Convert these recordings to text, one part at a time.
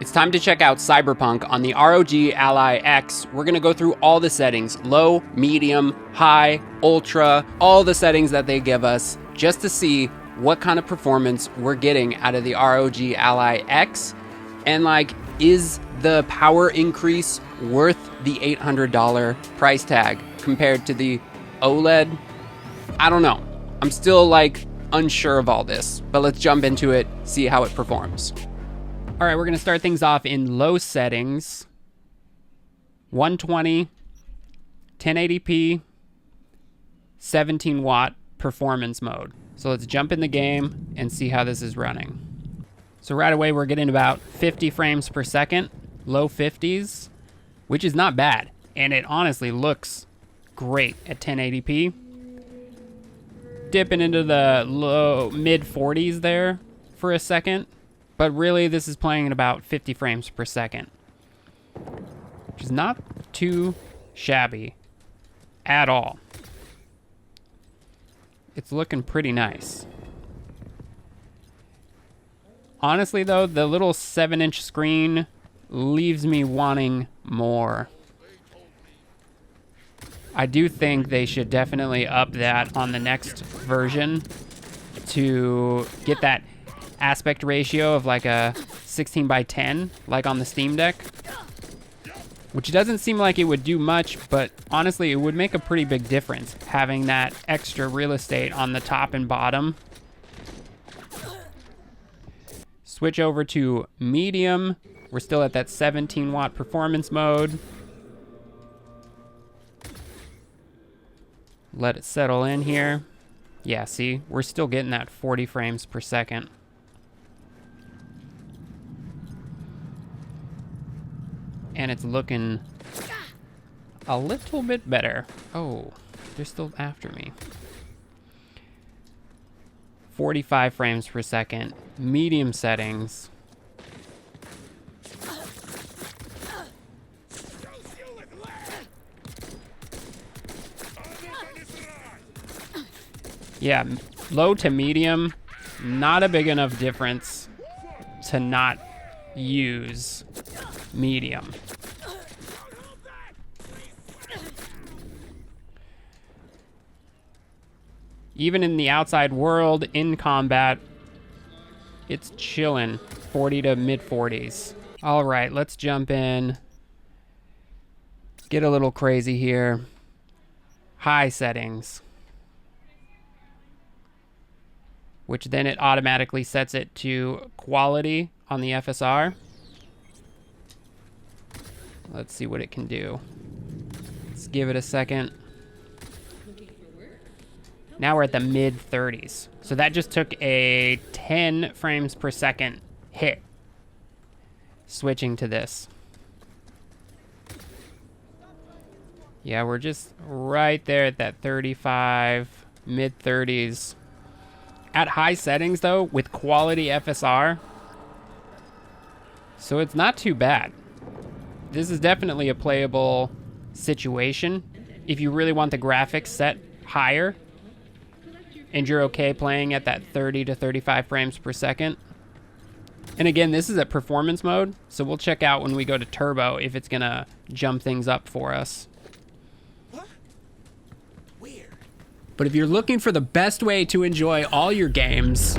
It's time to check out Cyberpunk on the ROG Ally X. We're gonna go through all the settings, low, medium, high, ultra, all the settings that they give us just to see what kind of performance we're getting out of the ROG Ally X. And like, is the power increase worth the $800 price tag compared to the OLED? I don't know. I'm still like unsure of all this, but let's jump into it, see how it performs. All right, we're gonna start things off in low settings. 120, 1080p, 17 watt performance mode. So let's jump in the game and see how this is running. So right away, we're getting about 50 frames per second, low 50s, which is not bad. And it honestly looks great at 1080p. Dipping into the low mid 40s there for a second. But really, this is playing at about 50 frames per second, which is not too shabby at all. It's looking pretty nice. Honestly, though, the little 7-inch screen leaves me wanting more. I do think they should definitely up that on the next version to get that aspect ratio of like a 16:10, like on the Steam Deck, which doesn't seem like it would do much, but honestly, it would make a pretty big difference having that extra real estate on the top and bottom. Switch over to medium. We're still at that 17 watt performance mode. Let it settle in here. Yeah, see, we're still getting that 40 frames per second. And it's looking a little bit better. Oh, they're still after me. 45 frames per second, medium settings. Yeah, low to medium, not a big enough difference to not use medium. Even in the outside world, in combat, it's chilling, 40 to mid 40s. All right, let's jump in. Get a little crazy here. High settings, which then it automatically sets it to quality on the FSR. Let's see what it can do. Let's give it a second. Now we're at the mid 30s. So that just took a 10 frames per second hit switching to this. Yeah, we're just right there at that 35, mid 30s. At high settings though, with quality FSR. So it's not too bad. This is definitely a playable situation if you really want the graphics set higher and you're okay playing at that 30 to 35 frames per second. And again, this is a performance mode, so we'll check out when we go to turbo if it's gonna jump things up for us. But if you're looking for the best way to enjoy all your games,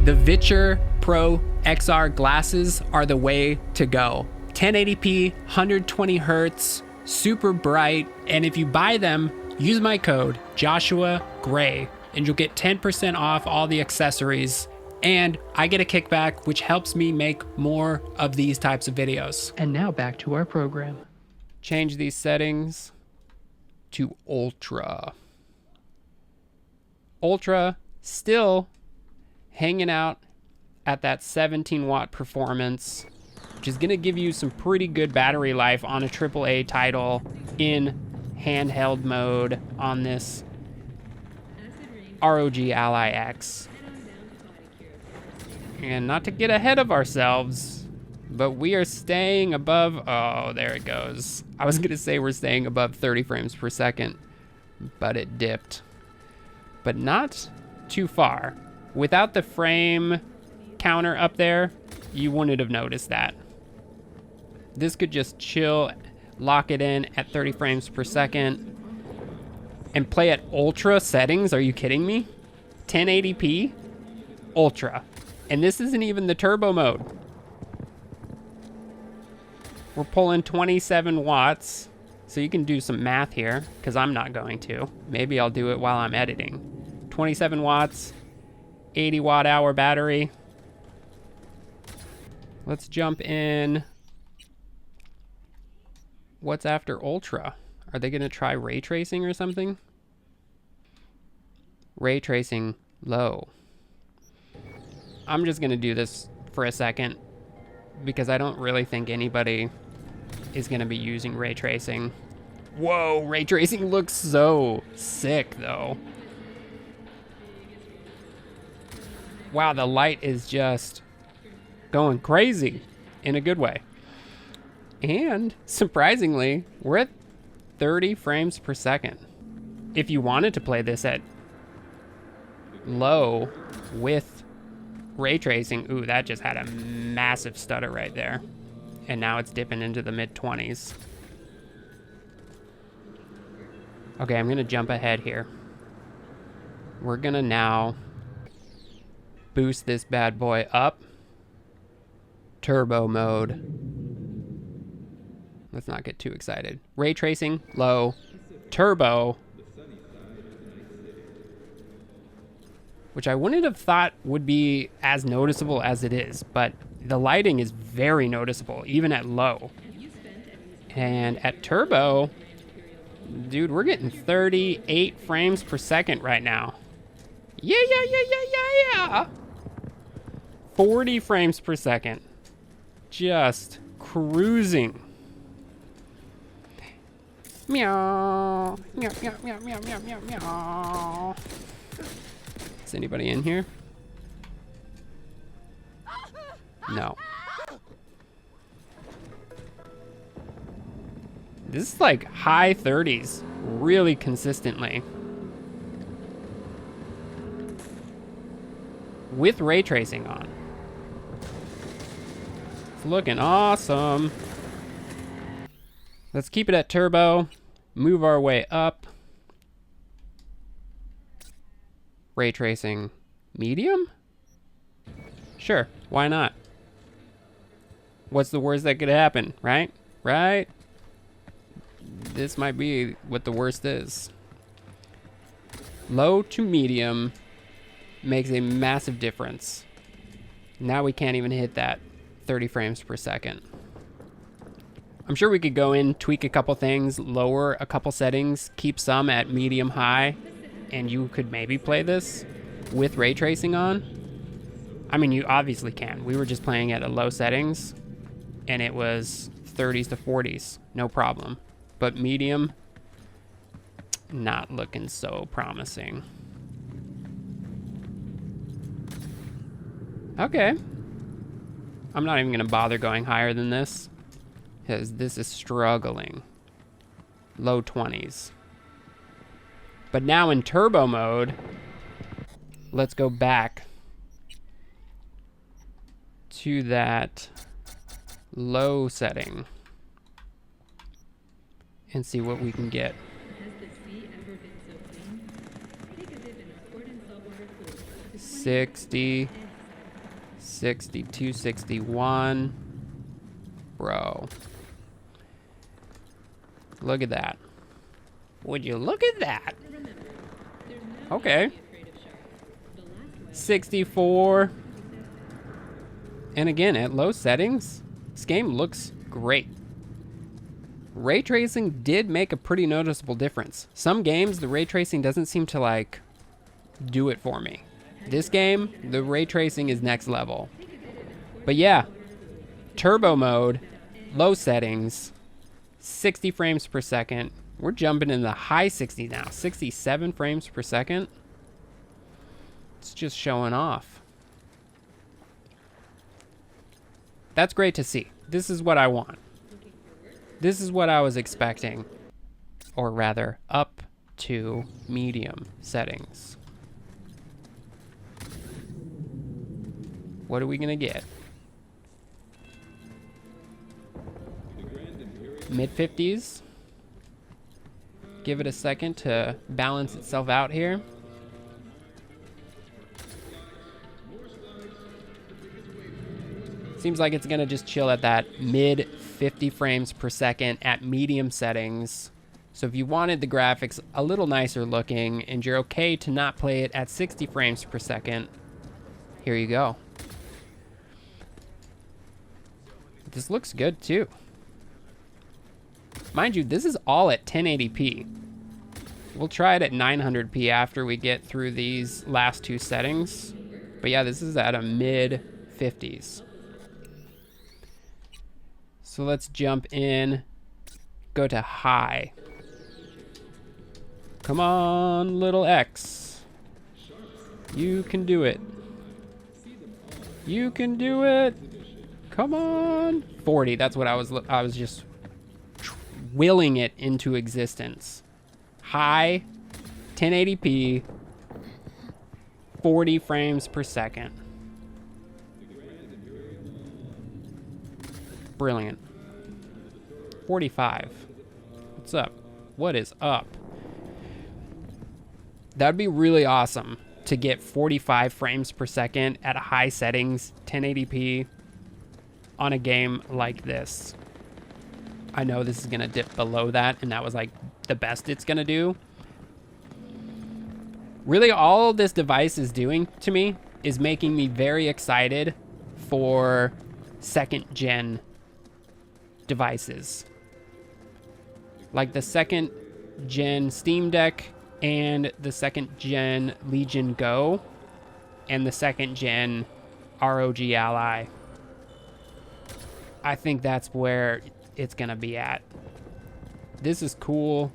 the Viture PRO XR glasses are the way to go. 1080p, 120 hertz, super bright, and if you buy them, use my code Joshua Gray, and you'll get 10% off all the accessories, and I get a kickback, which helps me make more of these types of videos. And now back to our program. Change these settings to Ultra. Ultra, still hanging out at that 17 watt performance, which is gonna give you some pretty good battery life on a AAA title in handheld mode on this ROG Ally X. And not to get ahead of ourselves, but we are staying above, oh, there it goes. I was gonna say we're staying above 30 frames per second, but it dipped. But not too far. Without the frame counter up there, you wouldn't have noticed that. This could just chill, lock it in at 30 frames per second, and play at ultra settings. Are you kidding me? 1080p, ultra. And this isn't even the turbo mode. We're pulling 27 watts. So you can do some math here, because I'm not going to. Maybe I'll do it while I'm editing. 27 watts, 80 watt hour battery. Let's jump in. What's after ultra? Are they gonna try ray tracing or something? Ray tracing low. I'm just gonna do this for a second because I don't really think anybody is gonna be using ray tracing. Whoa, ray tracing looks so sick though. Wow, the light is just going crazy in a good way. And surprisingly, we're at 30 frames per second. If you wanted to play this at low with ray tracing, ooh, that just had a massive stutter right there. And now it's dipping into the mid-20s. Okay, I'm gonna jump ahead here. We're gonna now boost this bad boy up. Turbo mode. Let's not get too excited. Ray tracing, low. Turbo. Which I wouldn't have thought would be as noticeable as it is, but the lighting is very noticeable, even at low. And at turbo, dude, we're getting 38 frames per second right now. Yeah. 40 frames per second. Just cruising. Meow. Meow, meow, meow, meow, meow, meow, meow. Is anybody in here? No. This is like high 30s, really consistently. With ray tracing on. It's looking awesome. Let's keep it at turbo, move our way up. Ray tracing medium? Sure, why not? What's the worst that could happen, right? Right? This might be what the worst is. Low to medium makes a massive difference. Now we can't even hit that 30 frames per second. I'm sure we could go in, tweak a couple things, lower a couple settings, keep some at medium high, and you could maybe play this with ray tracing on. I mean, you obviously can. We were just playing at a low settings, and it was 30s to 40s, no problem. But medium, not looking so promising. Okay. I'm not even gonna bother going higher than this, because this is struggling. Low 20s. But now in turbo mode, let's go back to that low setting and see what we can get. Has the sea ever been so clean? Take a dip in important saltwater pools. 60, 62, 61. Bro. Look at that. Would you look at that? Okay. 64. And again, at low settings, this game looks great. Ray tracing did make a pretty noticeable difference. Some games, the ray tracing doesn't seem to like do it for me. This game, the ray tracing is next level. But yeah, turbo mode, low settings, 60 frames per second. We're jumping in the high 60s now, 67 frames per second. It's just showing off. That's great to see. This is what I want. This is what I was expecting. Or rather, up to medium settings. What are we gonna get? Mid-50s. Give it a second to balance itself out here. Seems like it's gonna just chill at that mid 50 frames per second at medium settings. So if you wanted the graphics a little nicer looking and you're okay to not play it at 60 frames per second, here you go. This looks good too. Mind you, this is all at 1080p. We'll try it at 900p after we get through these last two settings. But yeah, this is at a mid 50s. So let's jump in, go to high. Come on, little X. You can do it. You can do it. Come on. 40, that's what I was just willing it into existence. High, 1080p, 40 frames per second. Brilliant. 45. What's up? What is up? That'd be really awesome to get 45 frames per second at high settings, 1080p on a game like this. I know this is gonna dip below that, and that was like the best it's gonna do. Really, all this device is doing to me is making me very excited for second gen devices. Like the second gen Steam Deck and the second gen Legion Go and the second gen ROG Ally. I think that's where it's gonna be at. This is cool,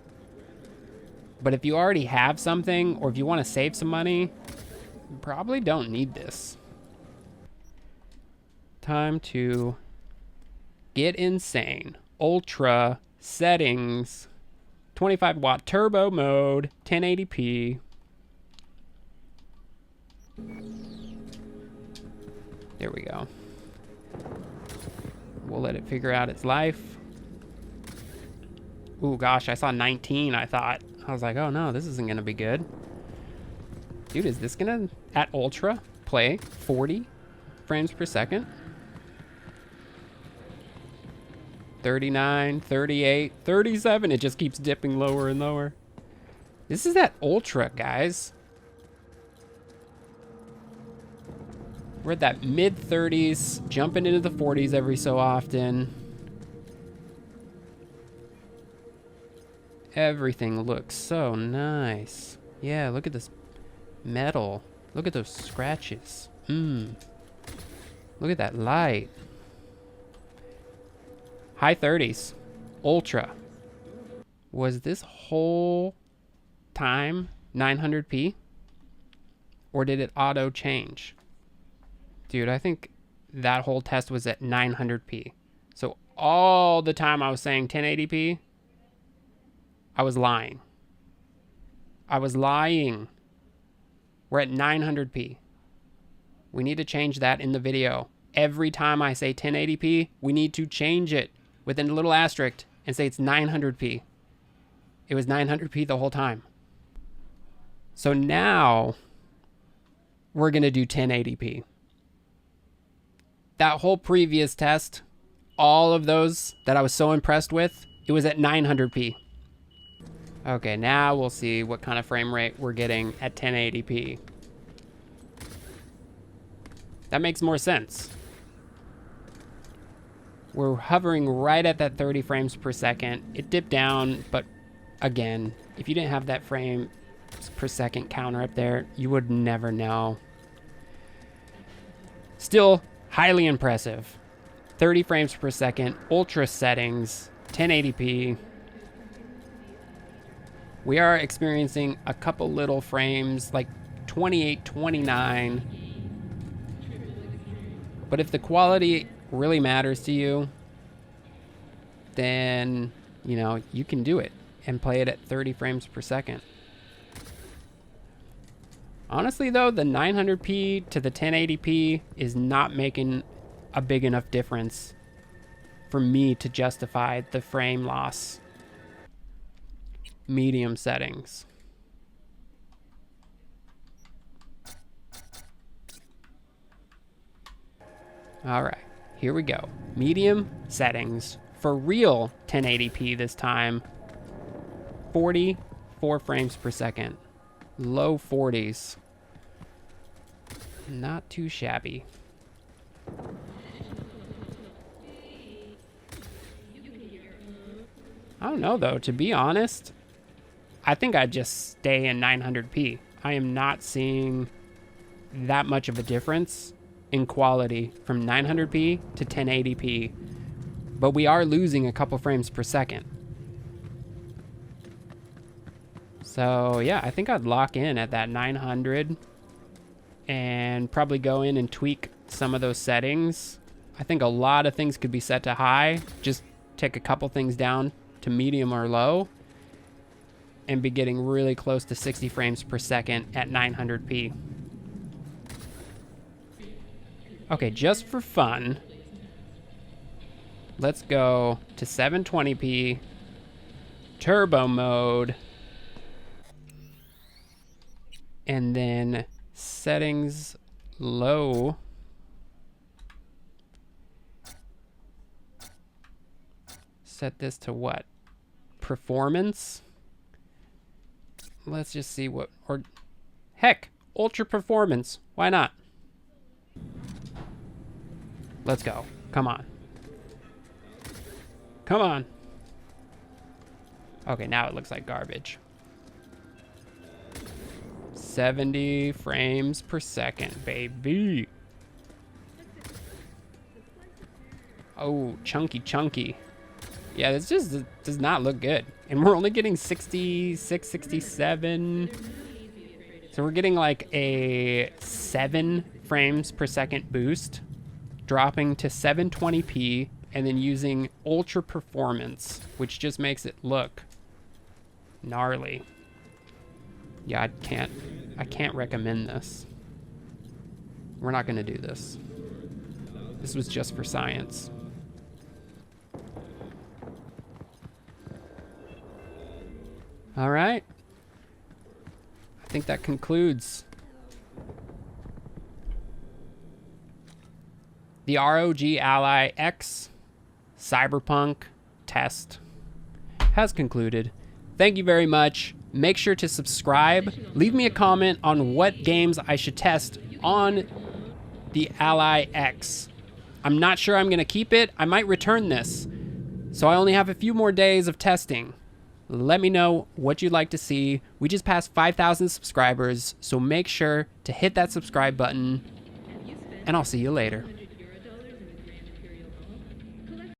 but if you already have something or if you want to save some money, you probably don't need this. Time to get insane. Ultra settings, 25 watt turbo mode, 1080p. There we go. We'll let it figure out its life. Ooh, gosh, I saw 19, I thought. I was like, oh no, this isn't gonna be good. Dude, is this gonna, at ultra, play 40 frames per second? 39, 38, 37. It just keeps dipping lower and lower. This is at ultra, guys. We're at that mid 30s, jumping into the 40s every so often. Everything looks so nice. Yeah, look at this metal. Look at those scratches. Look at that light. High 30s. Ultra. Was this whole time 900p? Or did it auto change? Dude, I think that whole test was at 900p. So all the time I was saying 1080p, I was lying. I was lying. We're at 900p. We need to change that in the video. Every time I say 1080p, we need to change it with a little asterisk and say it's 900p. It was 900p the whole time. So now we're gonna do 1080p. That whole previous test, all of those that I was so impressed with, it was at 900p. Okay, now we'll see what kind of frame rate we're getting at 1080p. That makes more sense. We're hovering right at that 30 frames per second. It dipped down, but again, if you didn't have that frame per second counter up there, you would never know. Still highly impressive. 30 frames per second, ultra settings, 1080p. We are experiencing a couple little frames, like 28, 29. But if the quality really matters to you, then, you know, you can do it and play it at 30 frames per second. Honestly though, the 900p to the 1080p is not making a big enough difference for me to justify the frame loss. Medium settings. All right, here we go. Medium settings for real 1080p this time. 44 frames per second. Low 40s. Not too shabby. I don't know though, to be honest, I think I'd just stay in 900p. I am not seeing that much of a difference in quality from 900p to 1080p, but we are losing a couple frames per second. So yeah, I think I'd lock in at that 900 and probably go in and tweak some of those settings. I think a lot of things could be set to high, just take a couple things down to medium or low, and be getting really close to 60 frames per second at 900p. Okay, just for fun, let's go to 720p, turbo mode, and then settings low. Set this to what? Performance? Let's just see what, or heck, ultra performance. Why not? Let's go. Come on. Come on. Okay, now it looks like garbage. 70 frames per second, baby. Oh, chunky. Yeah, this just does not look good. And we're only getting 66, 67. So we're getting like a 7 frames per second boost, dropping to 720p, and then using ultra performance, which just makes it look gnarly. Yeah, I can't recommend this. We're not gonna do this. This was just for science. All right. I think that concludes the ROG Ally X Cyberpunk test has concluded. Thank you very much. Make sure to subscribe. Leave me a comment on what games I should test on the Ally X. I'm not sure I'm going to keep it. I might return this. So I only have a few more days of testing. Let me know what you'd like to see. We just passed 5,000 subscribers, so make sure to hit that subscribe button, and I'll see you later.